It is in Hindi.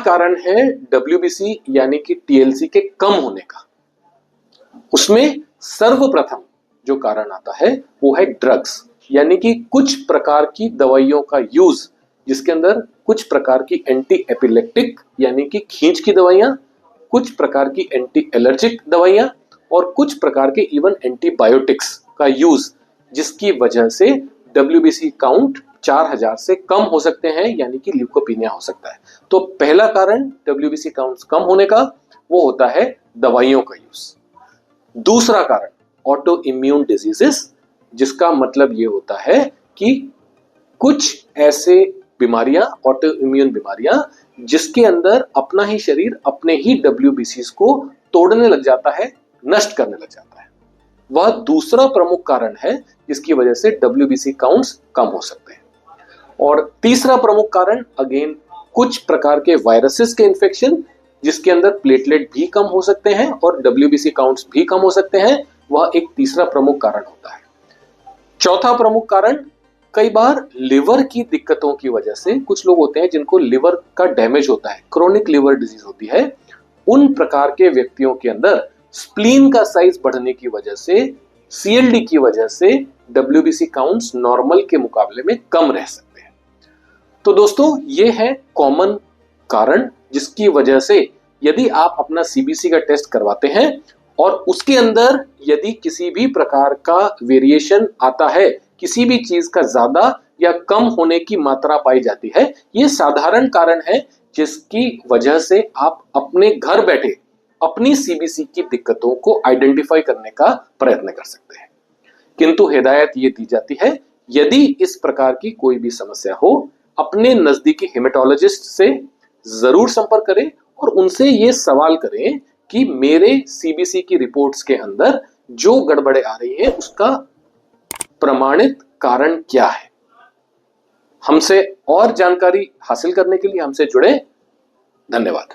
कारण है डब्ल्यूबीसी यानी कि टीएलसी के कम होने का। उसमें सर्वप्रथम जो कारण आता है वो है ड्रग्स, यानी कि कुछ प्रकार की दवाइयों का यूज, जिसके अंदर कुछ प्रकार की एंटी एपिलेप्टिक यानी कि खींच की दवाइयां, कुछ प्रकार की एंटी एलर्जिक दवाइयां और कुछ प्रकार के इवन एंटीबायोटिक्स का यूज, जिसकी वजह से डब्ल्यूबीसी काउंट 4000 से कम हो सकते हैं, यानी कि ल्यूकोपीनिया हो सकता है। तो पहला कारण डब्ल्यूबीसी काउंट्स कम होने का वो होता है दवाइयों का यूज। दूसरा कारण ऑटो इम्यून डिजीजेस, जिसका मतलब ये होता है कि कुछ ऐसे बीमारियां, ऑटो इम्यून बीमारियां, जिसके अंदर अपना ही शरीर अपने ही डब्ल्यूबीसीज को तोड़ने लग जाता है, नष्ट करने लग जाता है। वह दूसरा प्रमुख कारण है जिसकी वजह से डब्ल्यूबीसी काउंट्स कम हो सकते हैं। और तीसरा प्रमुख कारण अगेन कुछ प्रकार के वायरसेस के इन्फेक्शन, जिसके अंदर प्लेटलेट भी कम हो सकते हैं और डब्ल्यूबीसी काउंट्स भी कम हो सकते हैं, वह एक तीसरा प्रमुख कारण होता है। चौथा प्रमुख कारण कई बार लिवर की दिक्कतों की वजह से, कुछ लोग होते हैं जिनको लिवर का डैमेज होता है, क्रोनिक लिवर डिजीज होती है, उन प्रकार के व्यक्तियों के अंदर स्प्लीन का साइज बढ़ने की वजह से, सीएलडी की वजह से डब्ल्यूबीसी काउंट्स नॉर्मल के मुकाबले में कम रह सकते हैं। तो दोस्तों ये है कॉमन कारण, जिसकी वजह से यदि आप अपना सीबीसी का टेस्ट करवाते हैं और उसके अंदर यदि किसी भी प्रकार का वेरिएशन आता है, किसी भी चीज का ज्यादा या कम होने की मात्रा पाई जाती है, ये साधारण कारण है जिसकी वजह से आप अपने घर बैठे अपनी सीबीसी की दिक्कतों को आइडेंटिफाई करने का प्रयत्न कर सकते हैं। किंतु हिदायत ये दी जाती है, यदि इस प्रकार की कोई भी समस्या हो, अपने नजदीकी हेमेटोलॉजिस्ट से जरूर संपर्क करें और उनसे ये सवाल करें कि मेरे सीबीसी की रिपोर्ट्स के अंदर जो गड़बड़े आ रही है उसका प्रमाणित कारण क्या है। हमसे और जानकारी हासिल करने के लिए हमसे जुड़े। धन्यवाद।